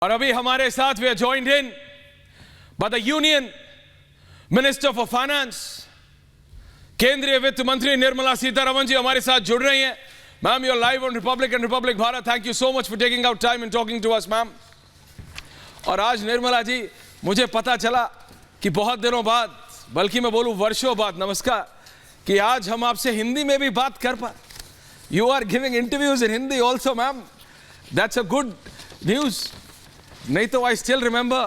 और अभी हमारे साथ we are joined in by the union minister for finance, केंद्रीय वित्त मंत्री निर्मला सीतारमण जी हमारे साथ जुड़ रही हैं। Ma'am, you are live on Republic and Republic Bharat. Thank you so much for taking out time and talking to us ma'am. और आज निर्मला जी, मुझे पता चला कि बहुत दिनों बाद, बल्कि मैं बोलूं वर्षों बाद, नमस्कार, कि आज हम आपसे हिंदी में भी बात कर पाए। You are giving interviews in Hindi also ma'am, that's a good news. नहीं तो I still remember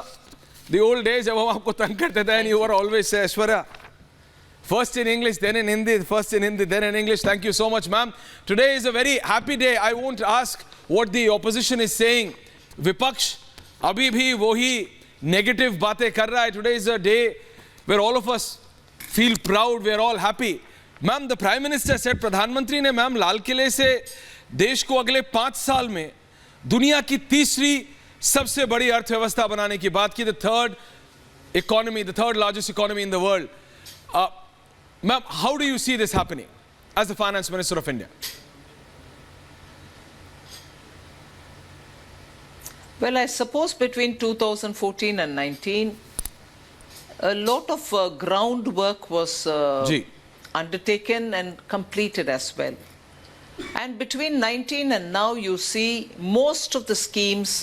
the old days जब हम आपको तंग करते थे and you are always say Aishwarya, first in English, then in Hindi, first in Hindi, then in English. Thank you so much, ma'am. Today is a very happy day. I won't ask what the opposition is saying. Vipaksh abhi bhi wohi negative baatein kar raha hai. Today is a day where all of us feel proud. We are all happy. Ma'am, the Prime Minister said, प्रधानमंत्री ने ma'am लाल किले से देश को अगले 5 साल में दुनिया की तीसरी सबसे बड़ी अर्थव्यवस्था बनाने की बात की. The third economy, the third largest economy in the world. Ma'am, how do you see this happening as the Finance Minister of India? Well, I suppose between 2014 and 19, a lot of groundwork was undertaken and completed as well. And between 19 and now, you see most of the schemes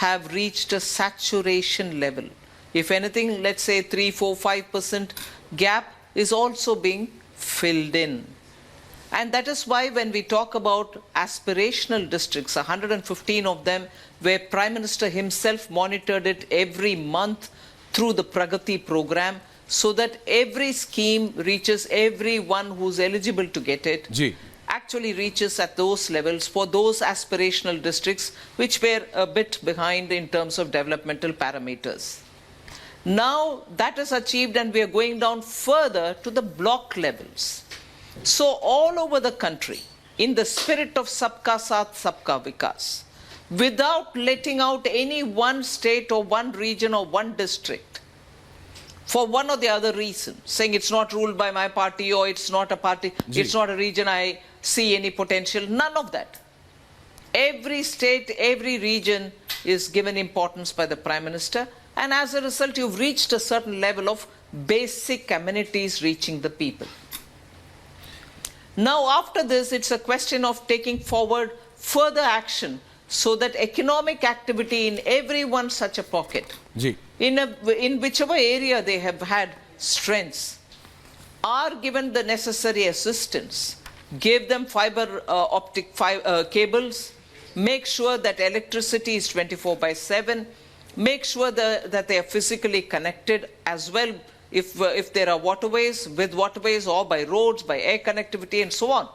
have reached a saturation level. If anything, let's say 3, 4, 5% gap is also being filled in. And that is why when we talk about aspirational districts, 115 of them, where Prime Minister himself monitored it every month through the Pragati program, so that every scheme reaches everyone who's eligible to get it, actually reaches at those levels for those aspirational districts which were a bit behind in terms of developmental parameters. Now that is achieved and we are going down further to the block levels. So all over the country, in the spirit of Sabka Saath, Sabka Vikas, without letting out any one state or one region or one district for one or the other reason, saying it's not ruled by my party or it's not a party, it's not a region I see any potential, none of that. Every state, every region is given importance by the Prime Minister. And as a result, you've reached a certain level of basic amenities reaching the people. Now, after this, it's a question of taking forward further action so that economic activity in every one such a pocket, in whichever area they have had strengths, are given the necessary assistance. Give them fiber optic cables, make sure that electricity is 24/7, make sure that they are physically connected as well, if there are waterways, with waterways or by roads, by air connectivity and so on.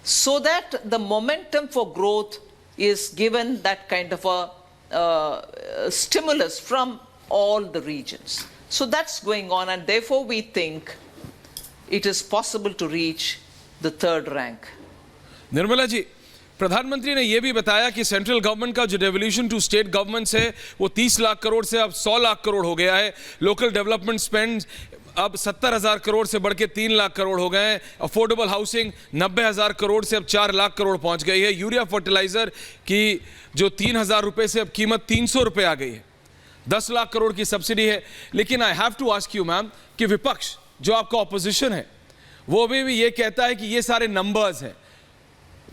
So that the momentum for growth is given that kind of a stimulus from all the regions. So that's going on, and therefore we think it is possible to reach the 3rd rank. Nirmala ji, प्रधानमंत्री ने यह भी बताया कि central government का जो devolution to state governments है वो 30 लाख करोड़ से अब 100 लाख करोड़ हो गया है। लोकल डेवलपमेंट स्पेंड अब 70,000 करोड़ से बढ़ के 3 लाख करोड़ हो गए हैं। अफोर्डेबल हाउसिंग 90,000 करोड़ से अब 4 लाख करोड़ पहुंच गई है। यूरिया फर्टिलाइजर की जो 3,000 रुपए से अब कीमत 300 रुपए आ गई है। 10 लाख करोड़ की सब्सिडी है। लेकिन I have to ask you ma'am कि विपक्ष जो आपका ऑपोजिशन है वो अभी भी ये कहता है कि ये सारे नंबर्स हैं,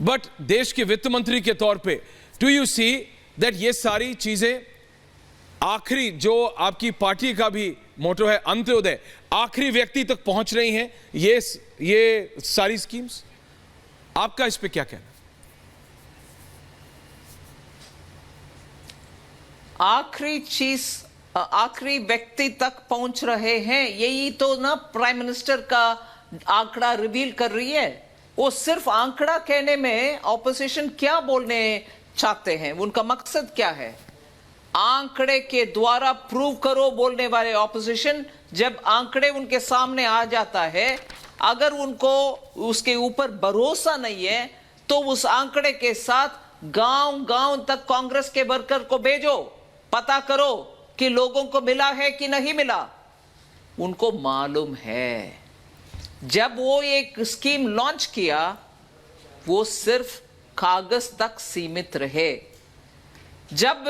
बट देश के वित्त मंत्री के तौर पे डू यू सी दैट ये सारी चीजें आखिरी, जो आपकी पार्टी का भी मोटो है अंत्योदय, आखिरी व्यक्ति तक पहुंच रही हैं ये सारी स्कीम्स? आपका इस पे क्या कहना? आखिरी चीज आखिरी व्यक्ति तक पहुंच रहे हैं, यही तो ना प्राइम मिनिस्टर का आंकड़ा रिवील कर रही है। वो सिर्फ आंकड़ा कहने में ऑपोजिशन क्या बोलने चाहते हैं, उनका मकसद क्या है? आंकड़े के द्वारा प्रूव करो बोलने वाले ऑपोजिशन, जब आंकड़े उनके सामने आ जाता है, अगर उनको उसके ऊपर भरोसा नहीं है तो उस आंकड़े के साथ गांव-गांव तक कांग्रेस के वर्कर को भेजो, पता करो कि लोगों को मिला है कि नहीं मिला। उनको मालूम है जब वो एक स्कीम लॉन्च किया वो सिर्फ कागज तक सीमित रहे, जब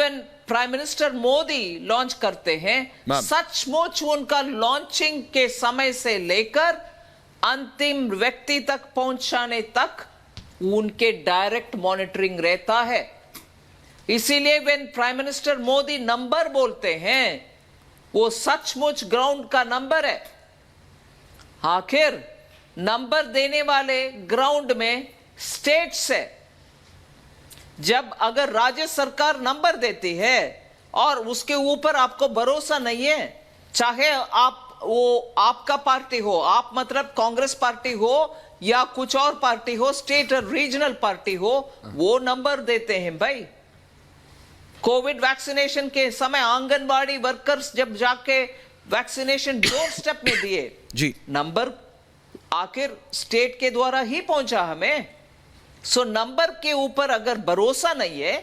प्राइम मिनिस्टर मोदी लॉन्च करते हैं, सचमुच उनका लॉन्चिंग के समय से लेकर अंतिम व्यक्ति तक पहुंचाने तक उनके डायरेक्ट मॉनिटरिंग रहता है। इसीलिए when prime minister Modi number बोलते हैं, वो सचमुच ग्राउंड का नंबर है। आखिर नंबर देने वाले ग्राउंड में स्टेट्स है। जब अगर राज्य सरकार नंबर देती है और उसके ऊपर आपको भरोसा नहीं है, चाहे आप वो आपका पार्टी हो, आप मतलब कांग्रेस पार्टी हो या कुछ और पार्टी हो, स्टेट और रीजनल पार्टी हो, वो नंबर देते हैं भाई। कोविड वैक्सीनेशन के समय आंगनबाड़ी वर्कर्स जब जाके वैक्सीनेशन डोर स्टेप में दिए जी, नंबर आखिर स्टेट के द्वारा ही पहुंचा हमें। सो नंबर के ऊपर अगर भरोसा नहीं है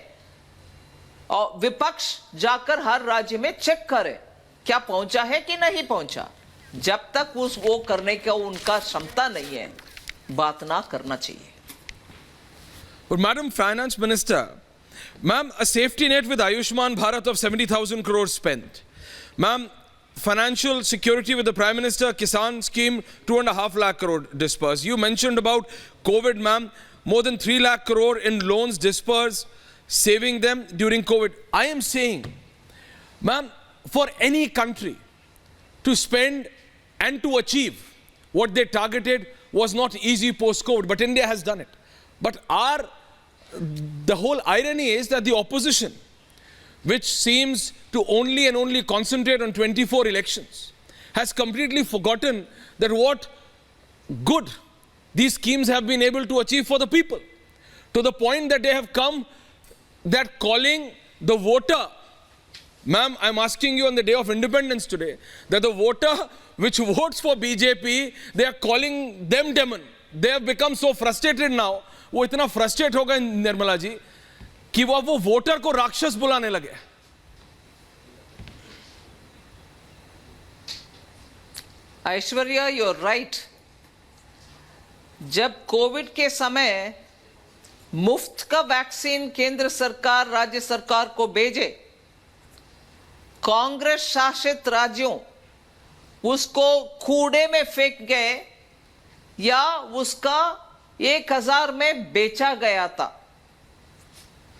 और विपक्ष जाकर हर राज्य में चेक करे क्या पहुंचा है कि नहीं पहुंचा, जब तक वो करने का उनका क्षमता नहीं है, बात ना करना चाहिए। But Madam Finance Minister, ma'am, a safety net with Ayushman Bharat of 70,000 crores spent. Ma'am, financial security with the Prime Minister, Kisan scheme, 2.5 lakh crore dispersed. You mentioned about COVID, ma'am, more than 3 lakh crore in loans dispersed, saving them during COVID. I am saying, ma'am, for any country to spend and to achieve what they targeted was not easy post-COVID, but India has done it. But the whole irony is that the opposition, which seems to only and only concentrate on 24 elections, has completely forgotten that what good these schemes have been able to achieve for the people, to the point that they have come that calling the voter, ma'am, I'm asking you on the day of independence today, that the voter which votes for BJP, they are calling them demon. They have become so frustrated now, वो इतना frustrate हो गए निर्मला जी कि वो voter को राक्षस बुलाने लगे। Aishwarya, you are right. जब कोविड के समय मुफ्त का वैक्सीन केंद्र सरकार राज्य सरकार को भेजे, कांग्रेस शासित राज्यों उसको कूड़े में फेंक गए या उसका 1000 में बेचा गया था।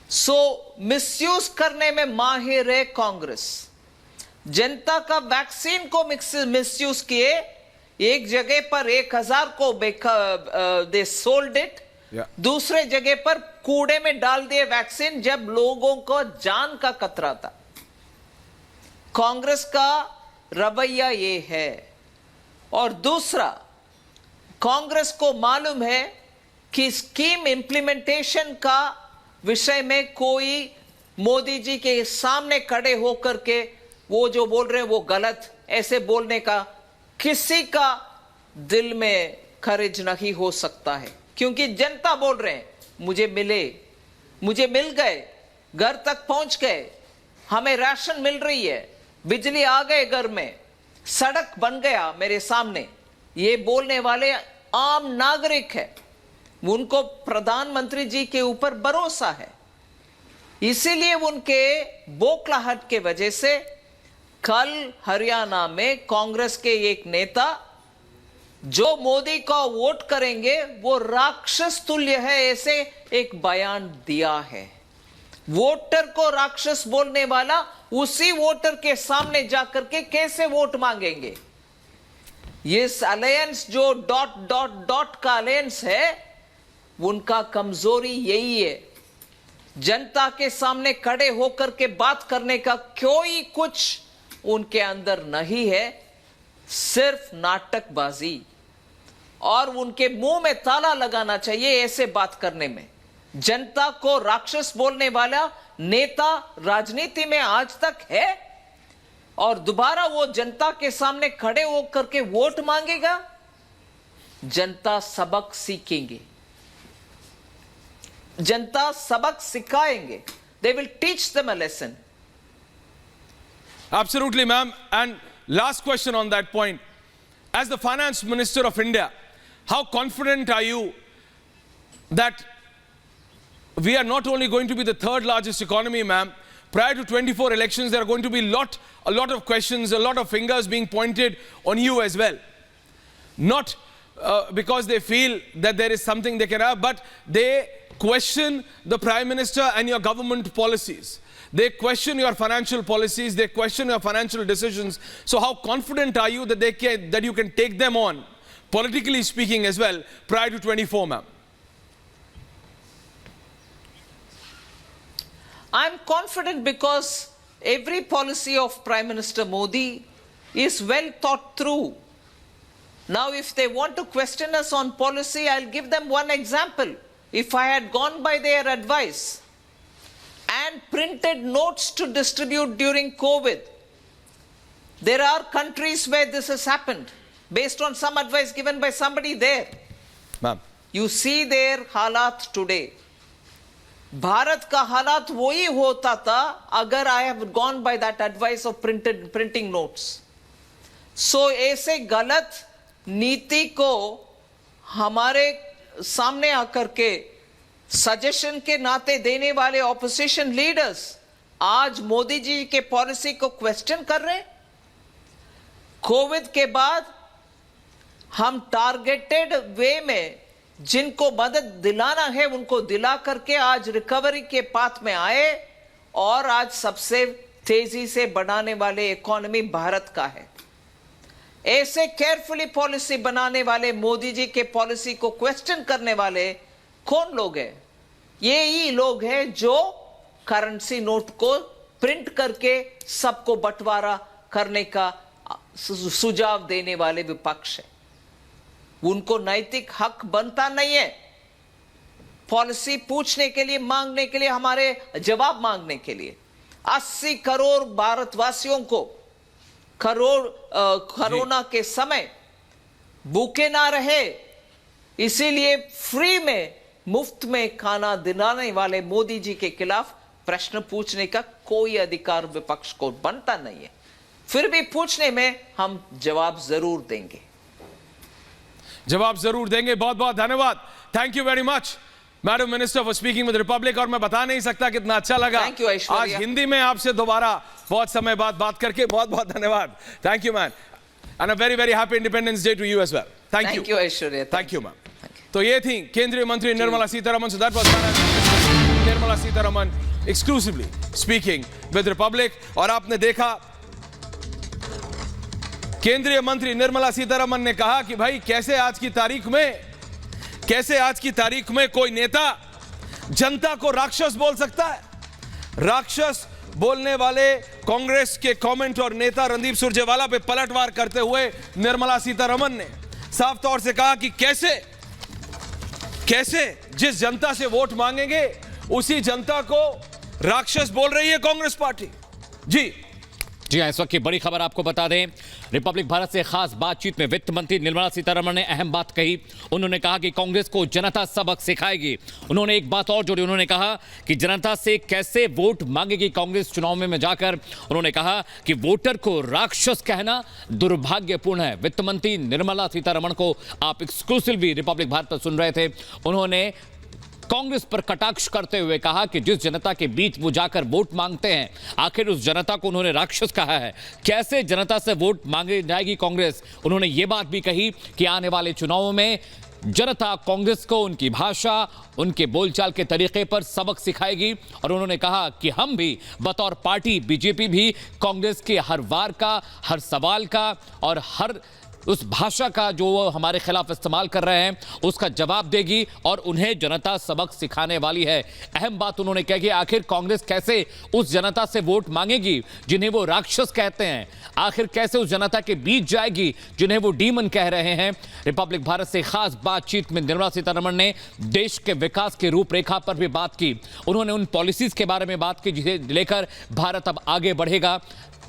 सो मिसयूज करने में माहिर है कांग्रेस। जनता का वैक्सीन को मिसयूज किए, एक जगह पर 1000 को दे सोल्ड इट, दूसरे जगह पर कूड़े में डाल दिए वैक्सीन जब लोगों को जान का खतरा था। कांग्रेस का रवैया ये है। और दूसरा, कांग्रेस को मालूम है कि स्कीम इंप्लीमेंटेशन का विषय में कोई मोदी जी के सामने खड़े होकर के वो जो बोल रहे हैं वो गलत, ऐसे बोलने का किसी का दिल में खर्च नहीं हो सकता है, क्योंकि जनता बोल रहे हैं मुझे मिले, मुझे मिल गए, घर तक पहुंच गए, हमें राशन मिल रही है, बिजली आ गए घर में, सड़क बन गया मेरे सामने। ये बोलने वाले आम नागरिक है, उनको प्रधानमंत्री जी के ऊपर भरोसा है। इसीलिए उनके बौखलाहट के वजह से कल हरियाणा में कांग्रेस के एक नेता जो मोदी का वोट करेंगे वो राक्षस तुल्य है, ऐसे एक बयान दिया है। वोटर को राक्षस बोलने वाला उसी वोटर के सामने जाकर के कैसे वोट मांगेंगे? ये अलायंस जो डॉट डॉट डॉट का अलायंस है, उनका कमजोरी यही है। जनता के सामने खड़े होकर के बात करने का कोई कुछ उनके अंदर नहीं है, सिर्फ नाटकबाजी। और उनके मुंह में ताला लगाना चाहिए ऐसे बात करने में। जनता को राक्षस बोलने वाला नेता राजनीति में आज तक है और दोबारा वो जनता के सामने खड़े होकर के वोट मांगेगा? जनता सबक सीखेंगे, जनता सबक सिखाएंगे। They will teach them a lesson. Absolutely, ma'am. And last question on that point. As the Finance Minister of India, how confident are you that we are not only going to be the third largest economy, ma'am, prior to 24 elections, there are going to be a lot of questions, a lot of fingers being pointed on you as well. Not because they feel that there is something they can have, but they question the Prime Minister and your government policies. They question your financial policies, they question your financial decisions. So how confident are you that you can take them on, politically speaking as well, prior to 24, ma'am? I'm confident because every policy of Prime Minister Modi is well thought through. Now, if they want to question us on policy, I'll give them one example. If I had gone by their advice and printed notes to distribute during COVID, there are countries where this has happened based on some advice given by somebody there. Ma'am. You see their halat today. Bharat का हालात वही होता था अगर I have gone by that advice of printing notes. So ऐसे गलत नीति को हमारे सामने आकर के सजेशन के नाते देने वाले ऑपोजिशन लीडर्स आज मोदी जी के पॉलिसी को क्वेश्चन कर रहे हैं. कोविड के बाद हम टारगेटेड वे में जिनको मदद दिलाना है उनको दिला करके आज रिकवरी के पाथ में आए और आज सबसे तेजी से बढ़ाने वाले इकोनॉमी भारत का है. ऐसे केयरफुली पॉलिसी बनाने वाले मोदी जी के पॉलिसी को क्वेश्चन करने वाले कौन लोग हैं? ये ही लोग हैं जो करेंसी नोट को प्रिंट करके सबको बंटवारा करने का सुझाव देने वाले विपक्ष है. उनको नैतिक हक बनता नहीं है पॉलिसी पूछने के लिए, मांगने के लिए, हमारे जवाब मांगने के लिए. 80 करोड़ भारतवासियों को कोरोना के समय भूखे ना रहे, इसीलिए फ्री में मुफ्त में खाना दिलाने वाले मोदी जी के खिलाफ प्रश्न पूछने का कोई अधिकार विपक्ष को बनता नहीं है. फिर भी पूछने में हम जवाब जरूर देंगे. जवाब जरूर देंगे. बहुत बहुत धन्यवाद. Thank you very much madam minister for speaking with Republic. और मैं बता नहीं सकता कितना अच्छा लगा आज हिंदी में आपसे दोबारा बहुत समय बाद बात करके. बहुत बहुत धन्यवाद. Thank you ma'am and a very very happy independence day to you as well. Thank you Aishwarya. Thank you ma'am. तो ये थी केंद्रीय मंत्री Nirmala Sitharaman. So that was Nirmala Sitharaman exclusively speaking with Republic. और आपने देखा केंद्रीय मंत्री निर्मला सीतारमन ने कहा कि भाई कैसे आज की तारीख में कोई नेता जनता को राक्षस बोल सकता है. राक्षस बोलने वाले कांग्रेस के कमेंट और नेता रणदीप सुरजेवाला पे पलटवार करते हुए निर्मला सीतारमन ने साफ तौर से कहा कि कैसे जिस जनता से वोट मांगेंगे उसी जनता को राक्षस बोल रही है कांग्रेस पार्टी. जी हाँ, इस वक्त की बड़ी खबर आपको बता दें. रिपब्लिक भारत से खास बातचीत में वित्त मंत्री निर्मला सीतारमण ने अहम बात कही. उन्होंने कहा कि कांग्रेस को जनता सबक सिखाएगी. उन्होंने एक बात और जोड़ी. उन्होंने कहा कि जनता से कैसे वोट मांगेगी कांग्रेस चुनाव में जाकर. उन्होंने कहा कि वोटर को राक्षस कहना दुर्भाग्यपूर्ण है. वित्त मंत्री निर्मला सीतारमण को आप एक्सक्लूसिवली रिपब्लिक भारत पर सुन रहे थे. उन्होंने कांग्रेस पर कटाक्ष करते हुए कहा कि जिस जनता के बीच वो जाकर वोट मांगते हैं आखिर उस जनता को उन्होंने राक्षस कहा है. कैसे जनता से वोट मांगी जाएगी कांग्रेस. उन्होंने ये बात भी कही कि आने वाले चुनावों में जनता कांग्रेस को उनकी भाषा, उनके बोलचाल के तरीके पर सबक सिखाएगी. और उन्होंने कहा कि हम भी बतौर पार्टी बीजेपी भी कांग्रेस के हर वार का, हर सवाल का और हर उस भाषा का जो वो हमारे खिलाफ इस्तेमाल कर रहे हैं उसका जवाब देगी और उन्हें जनता सबक सिखाने वाली है. अहम बात उन्होंने कहा कि आखिर कांग्रेस कैसे उस जनता से वोट मांगेगी जिन्हें वो राक्षस कहते हैं. आखिर कैसे उस जनता के बीच जाएगी जिन्हें वो डीमन कह रहे हैं. रिपब्लिक भारत से खास बातचीत में निर्मला सीतारमण ने देश के विकास की रूपरेखा पर भी बात की. उन्होंने उन पॉलिसीज के बारे में बात की जिसे लेकर भारत अब आगे बढ़ेगा.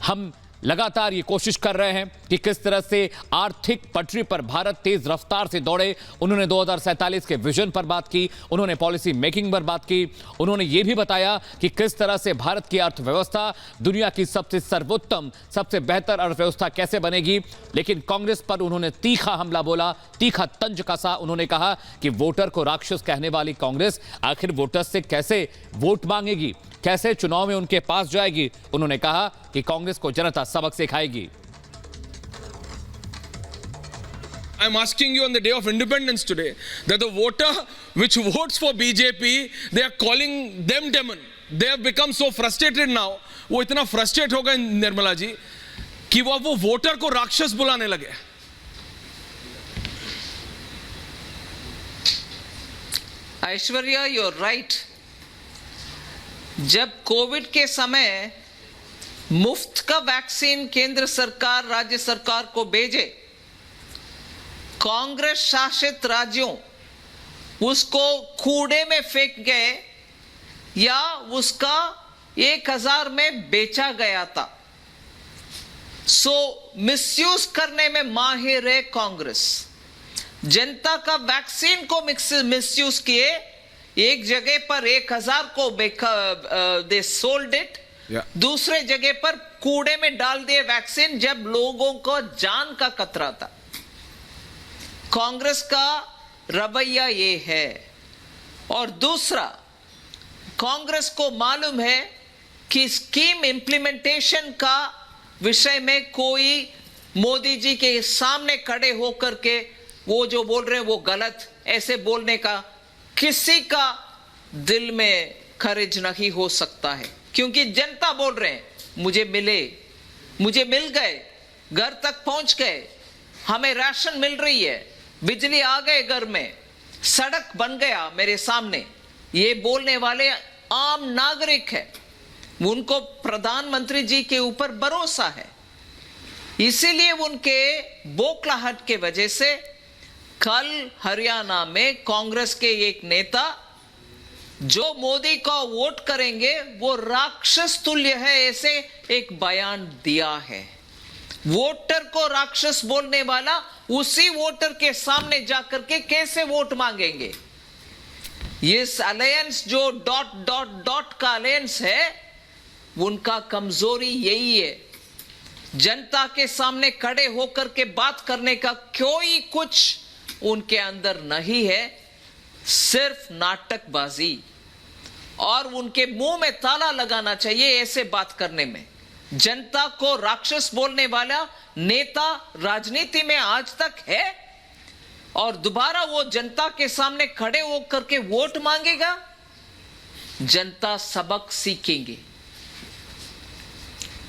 हम लगातार ये कोशिश कर रहे हैं कि किस तरह से आर्थिक पटरी पर भारत तेज रफ्तार से दौड़े. उन्होंने 2047 के विजन पर बात की. उन्होंने पॉलिसी मेकिंग पर बात की. उन्होंने ये भी बताया कि किस तरह से भारत की अर्थव्यवस्था दुनिया की सबसे सर्वोत्तम, सबसे बेहतर अर्थव्यवस्था कैसे बनेगी. लेकिन कांग्रेस पर उन्होंने तीखा हमला बोला, तीखा तंज कसा. उन्होंने कहा कि वोटर को राक्षस कहने वाली कांग्रेस आखिर वोटर से कैसे वोट मांगेगी. कैसे चुनाव में उनके पास जाएगी। उन्होंने कहा कि कांग्रेस को जनता सबक सिखाएगी। I'm asking you on the day of independence today that the voter which votes for BJP, they are calling them demon. They have become so frustrated now. वो इतना frustrate हो गए निर्मला जी कि वो वोटर को राक्षस बुलाने लगे। Aishwarya, you're right. जब कोविड के समय मुफ्त का वैक्सीन केंद्र सरकार राज्य सरकार को भेजे, कांग्रेस शासित राज्यों उसको कूड़े में फेंक गए या उसका 1000 में बेचा गया था। सो मिसयूज करने में माहिर है कांग्रेस। जनता का वैक्सीन को मिसयूज किए, एक जगह पर 1000 को दे सोल्ड इट, दूसरे जगह पर कूड़े में डाल दिए वैक्सीन जब लोगों को जान का खतरा था। कांग्रेस का रवैया ये है। और दूसरा, कांग्रेस को मालूम है कि स्कीम इंप्लीमेंटेशन का विषय में कोई मोदी जी के सामने खड़े होकर के वो जो बोल रहे हैं वो गलत, ऐसे बोलने का किसी का दिल में खर्च नहीं हो सकता है, क्योंकि जनता बोल रहे हैं मुझे मिले, मुझे मिल गए, घर तक पहुंच गए, हमें राशन मिल रही है, बिजली आ गए घर में, सड़क बन गया मेरे सामने। ये बोलने वाले आम नागरिक है, उनको प्रधानमंत्री जी के ऊपर भरोसा है, इसीलिए उनके बौखलाहट के वजह से कल हरियाणा में कांग्रेस के एक नेता जो मोदी का वोट करेंगे वो राक्षस तुल्य है ऐसे एक बयान दिया है। वोटर को राक्षस बोलने वाला उसी वोटर के सामने जाकर के कैसे वोट मांगेंगे। ये अलायंस जो डॉट डॉट डॉट का अलायंस है, उनका कमजोरी यही है। जनता के सामने खड़े होकर के बात करने का कोई कुछ उनके अंदर नहीं है, सिर्फ नाटकबाजी। और उनके मुंह में ताला लगाना चाहिए ऐसे बात करने में। जनता को राक्षस बोलने वाला नेता राजनीति में आज तक है और दोबारा वो जनता के सामने खड़े होकर के वोट मांगेगा, जनता सबक सीखेंगे,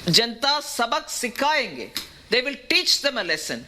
जनता सबक सिखाएंगे। They will teach them a lesson.